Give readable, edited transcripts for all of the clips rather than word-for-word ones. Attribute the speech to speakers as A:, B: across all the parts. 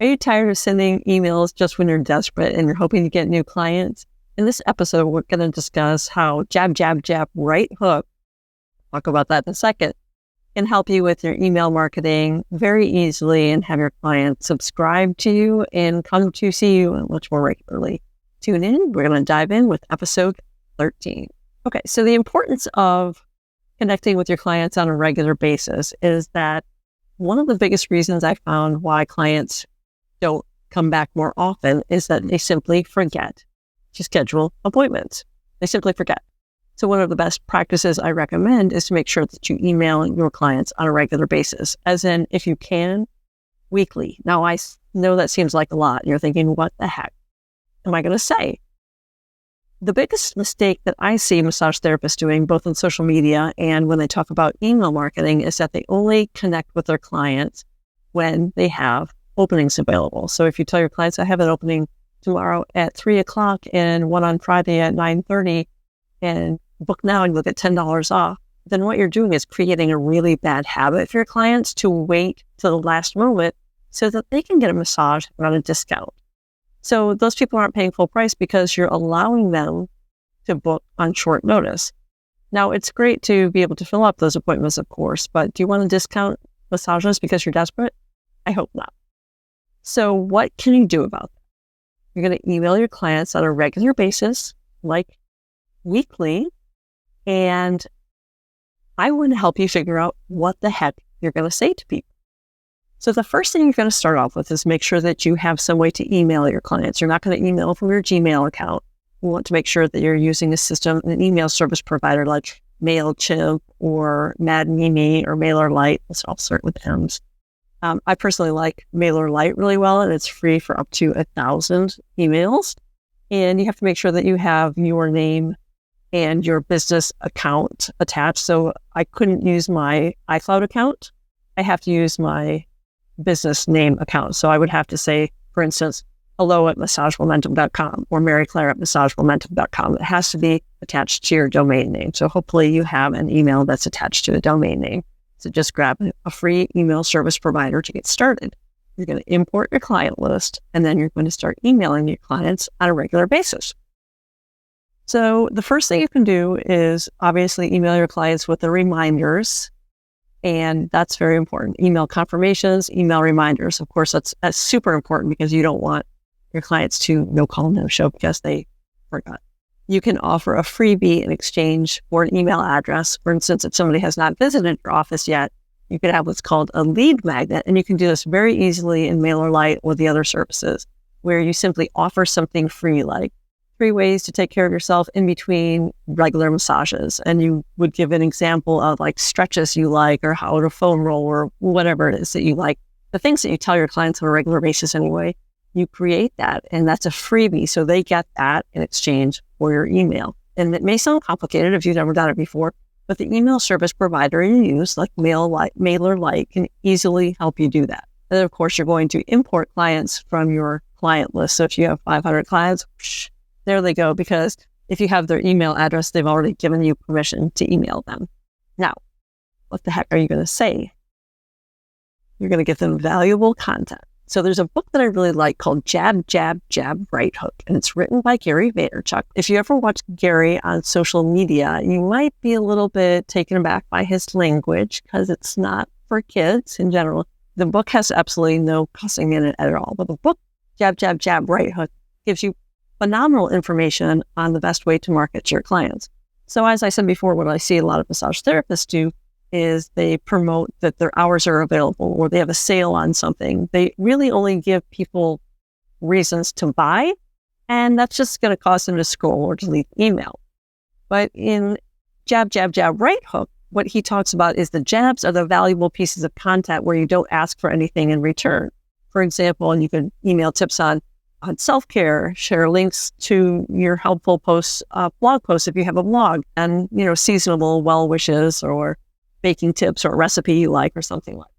A: Are you tired of sending emails just when you're desperate and you're hoping to get new clients? In this episode, we're going to discuss how jab, jab, jab, right hook, talk about that in a second, can help you with your email marketing very easily and have your clients subscribe to you and come to see you much more regularly. Tune in. We're going to dive in with episode 13. Okay, so the importance of connecting with your clients on a regular basis is that one of the biggest reasons I found why clients don't come back more often is that they simply forget to schedule appointments. They simply forget. So one of the best practices I recommend is to make sure that you email your clients on a regular basis, as in, if you can, weekly. Now, I know that seems like a lot. You're thinking, what the heck am I going to say? The biggest mistake that I see massage therapists doing, both on social media and when they talk about email marketing, is that they only connect with their clients when they have openings available. So if you tell your clients, I have an opening tomorrow at 3:00 and one on Friday at 9:30, and book now and you'll get $10 off, then what you're doing is creating a really bad habit for your clients to wait till the last moment so that they can get a massage on a discount. So those people aren't paying full price because you're allowing them to book on short notice. Now, it's great to be able to fill up those appointments, of course, but do you want to discount massages because you're desperate? I hope not. So what can you do about that? You're going to email your clients on a regular basis, like weekly, and I want to help you figure out what the heck you're going to say to people. So the first thing you're going to start off with is make sure that you have some way to email your clients. You're not going to email from your Gmail account. You want to make sure that you're using a system, an email service provider like MailChimp or MadMimi or MailerLite. Let's all start with M's. I personally like MailerLite really well, and it's free for up to 1,000 emails. And you have to make sure that you have your name and your business account attached. So I couldn't use my iCloud account. I have to use my business name account. So I would have to say, for instance, hello@massagemomentum.com or maryclaire@massagemomentum.com. It has to be attached to your domain name. So hopefully you have an email that's attached to a domain name. So just grab a free email service provider to get started. You're going to import your client list, and then you're going to start emailing your clients on a regular basis. So the first thing you can do is obviously email your clients with the reminders. And that's very important. Email confirmations, email reminders. Of course, that's super important because you don't want your clients to no call, no show because they forgot. You can offer a freebie in exchange for an email address. For instance, if somebody has not visited your office yet, you could have what's called a lead magnet. And you can do this very easily in MailerLite or the other services where you simply offer something free, like 3 ways to take care of yourself in between regular massages. And you would give an example of like stretches you like or how to foam roll or whatever it is that you like. The things that you tell your clients on a regular basis anyway, you create that. And that's a freebie. So they get that in exchange for your email. And it may sound complicated if you've never done it before, but the email service provider you use, like MailerLite, can easily help you do that. And then, of course, you're going to import clients from your client list. So if you have 500 clients, there they go, because if you have their email address, they've already given you permission to email them. Now, what the heck are you going to say? You're going to give them valuable content. So there's a book that I really like called Jab, Jab, Jab, Right Hook, and it's written by Gary Vaynerchuk. If you ever watch Gary on social media, you might be a little bit taken aback by his language because it's not for kids in general. The book has absolutely no cussing in it at all, but the book, Jab, Jab, Jab, Right Hook, gives you phenomenal information on the best way to market to your clients. So as I said before, what I see a lot of massage therapists do is they promote that their hours are available or they have a sale on something. They really only give people reasons to buy, and that's just going to cause them to scroll or delete email. But in Jab, Jab, Jab, Right Hook, what he talks about is the jabs are the valuable pieces of content where you don't ask for anything in return. For example, and you can email tips on self-care, share links to your helpful posts, blog posts if you have a blog, and seasonal well wishes or baking tips or a recipe you like or something like that.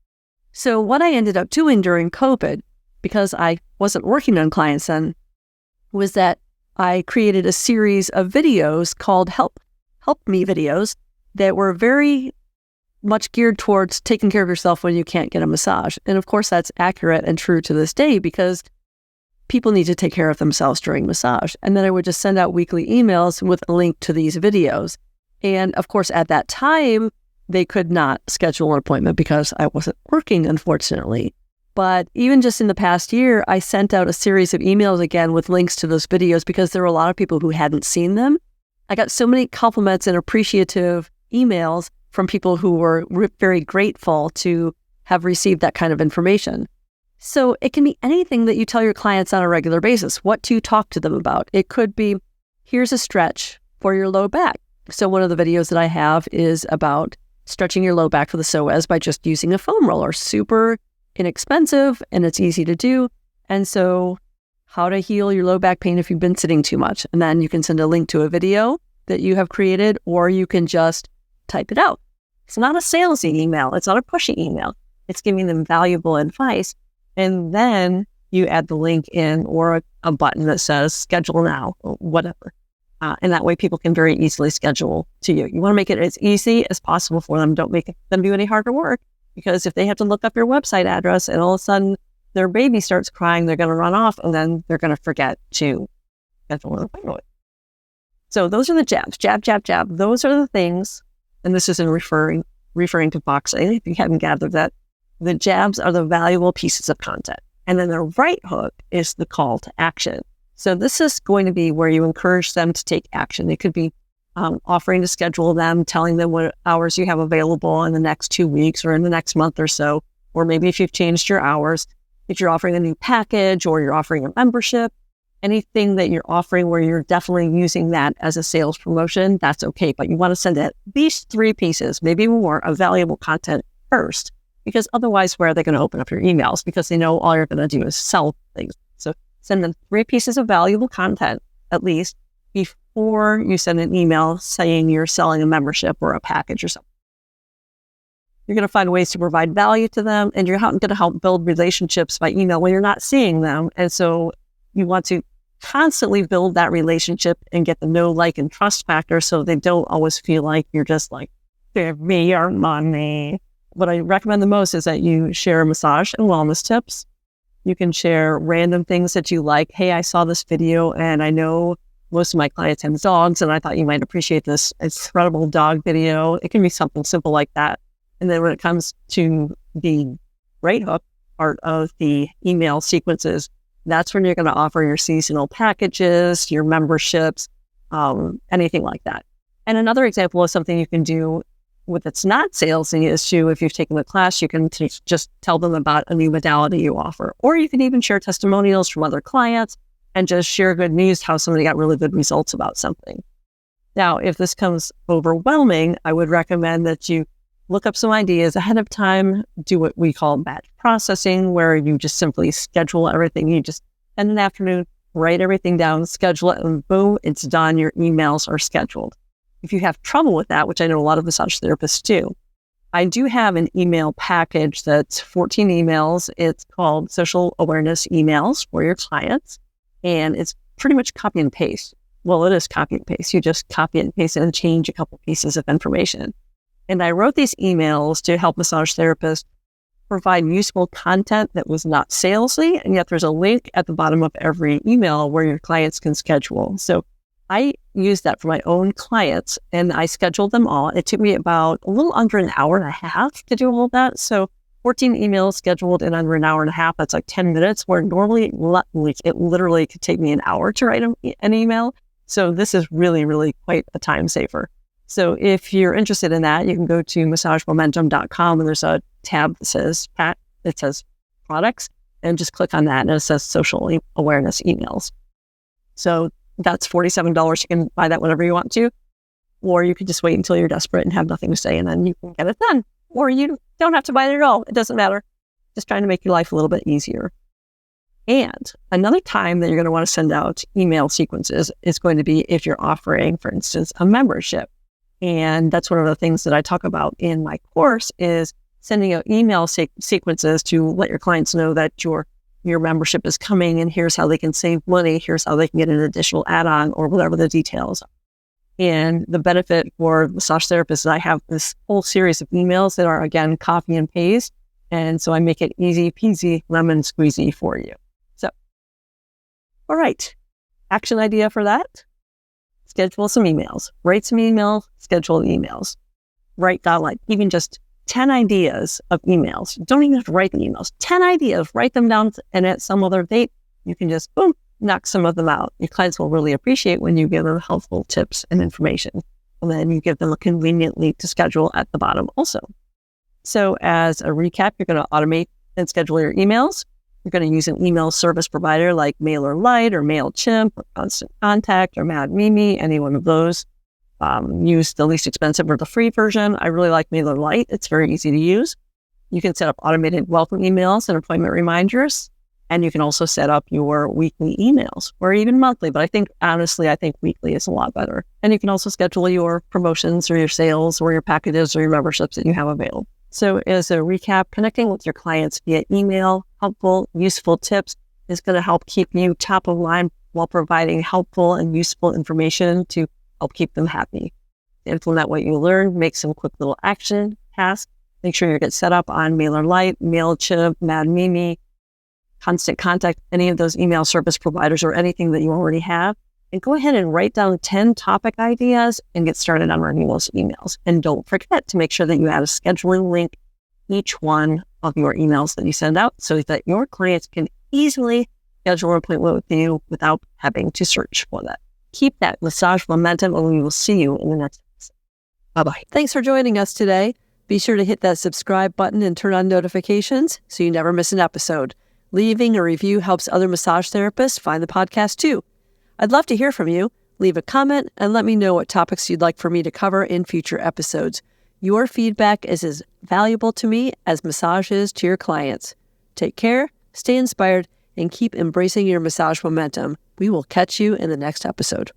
A: So what I ended up doing during COVID, because I wasn't working on clients then, was that I created a series of videos called Help Me videos that were very
B: much geared towards taking care of yourself when you can't get a massage. And of course, that's accurate and true to this day because people need to take care of themselves during massage. And then I would just send out weekly emails with a link to these videos. And of course, at that time, they could not schedule an appointment because I wasn't working, unfortunately. But even just in the past year, I sent out a series of emails again with links to those videos because there were a lot of people who hadn't seen them. I got so many compliments and appreciative emails from people who were very grateful to have received that kind of information. So it can be anything that you tell your clients on a regular basis, what to talk to them about. It could be, here's a stretch for your low back. So one of the videos that I have is about stretching your low back for the psoas by just using a foam roller. Super inexpensive and it's easy to do. And so how to heal your low back pain if you've been sitting too much. And then you can send a link to a video that you have created, or you can just type it out. It's not a salesy email. It's not a pushy email. It's giving them valuable advice. And then you add the link in or a button that says schedule now or whatever. And that way people can very easily schedule to you. You want to make it as easy as possible for them. Don't make them do any harder work, because if they have to look up your website address and all of a sudden their baby starts crying, they're going to run off and then they're going to forget to schedule an appointment. So those are the jabs. Jab, jab, jab. Those are the things, and this isn't referring to boxing, if you haven't gathered that. The jabs are the valuable pieces of content. And then the right hook is the call to action. So this is going to be where you encourage them to take action. It could be offering to schedule them, telling them what hours you have available in the next 2 weeks or in the next month or so. Or maybe if you've changed your hours, if you're offering a new package or you're offering a membership, anything that you're offering where you're definitely using that as a sales promotion, that's okay. But you want to send at least 3 pieces, maybe more, of valuable content first, because otherwise, where are they going to open up your emails? Because they know all you're going to do is sell things. So send them 3 pieces of valuable content, at least, before you send an email saying you're selling a membership or a package or something. You're going to find ways to provide value to them, and you're going to help build relationships by email when you're not seeing them. And so you want to constantly build that relationship and get the know, like, and trust factor so they don't always feel like you're just like, give me your money. What I recommend the most is that you share massage and wellness tips. You can share random things that you like. Hey, I saw this video and I know most of my clients have dogs and I thought you might appreciate this incredible dog video. It can be something simple like that. And then when it comes to the right hook part of the email sequences, that's when you're going to offer your seasonal packages, your memberships, anything like that. And another example of something you can do with it's not salesy is if you've taken the class, you can just tell them about a new modality you offer. Or you can even share testimonials from other clients and just share good news, how somebody got really good results about something. Now, if this comes overwhelming, I would recommend that you look up some ideas ahead of time, do what we call batch processing, where you just simply schedule everything. You just spend an afternoon, write everything down, schedule it, and boom, it's done. Your emails are scheduled. If you have trouble with that, which I know a lot of massage therapists do, I do have an email package that's 14 emails. It's called Social Awareness Emails for your clients, and it's pretty much copy and paste. Well, it is copy and paste. You just copy and paste it and change a couple pieces of information. And I wrote these emails to help massage therapists provide useful content that was not salesy, and yet there's a link at the bottom of every email where your clients can schedule. So I used that for my own clients, and I scheduled them all. It took me about a little under an hour and a half to do all that. So 14 emails scheduled in under an hour and a half. That's like 10 minutes, where normally it literally could take me an hour to write an email. So this is really, really quite a time saver. So if you're interested in that, you can go to massagemomentum.com, and there's a tab that says products, and just click on that, and it says social awareness emails. So that's $47. You can buy that whenever you want to, or you can just wait until you're desperate and have nothing to say, and then you can get it done. Or you don't have to buy it at all. It doesn't matter. Just trying to make your life a little bit easier. And another time that you're going to want to send out email sequences is going to be if you're offering, for instance, a membership. And that's one of the things that I talk about in my course is sending out email sequences to let your clients know that your membership is coming, and here's how they can save money. Here's how they can get an additional add-on or whatever the details are.
A: And the benefit for massage therapists is I have this whole series of emails that are, again, copy and paste. And so I make it easy peasy, lemon squeezy for you. So, all right. Action idea for that. Schedule some emails. Write some emails, schedule emails. Write down like even just 10 ideas of emails. Don't even have to write the emails. 10 ideas, write them down, and at some other date, you can just, boom, knock some of them out. Your clients will really appreciate when you give them helpful tips and information. And then you give them a convenient link to schedule at the bottom also. So as a recap, you're going to automate and schedule your emails. You're going to use an email service provider like MailerLite or MailChimp or Constant Contact or MadMimi, any one of those. Use the least expensive or the free version. I really like MailerLite. It's very easy to use. You can set up automated welcome emails and appointment reminders. And you can also set up your weekly emails or even monthly. But honestly, I think weekly is a lot better. And you can also schedule your promotions or your sales or your packages or your memberships that you have available. So as a recap, connecting with your clients via email, helpful, useful tips is going to help keep you top of mind while providing helpful and useful information to help keep them happy. Implement what you learn, make some quick little action tasks. Make sure you get set up on MailerLite, MailChimp, MadMimi, Constant Contact, any of those email service providers or anything that you already have. And go ahead and write down 10 topic ideas and get started on writing those emails. And don't forget to make sure that you add a scheduling link each one of your emails that you send out so that your clients can easily schedule an appointment with you without having to search for that. Keep that massage momentum, and we will see you in the next episode. Bye-bye.
B: Thanks for joining us today. Be sure to hit that subscribe button and turn on notifications so you never miss an episode. Leaving a review helps other massage therapists find the podcast too. I'd love to hear from you. Leave a comment and let me know what topics you'd like for me to cover in future episodes. Your feedback is as valuable to me as massage is to your clients. Take care, stay inspired, and keep embracing your massage momentum. We will catch you in the next episode.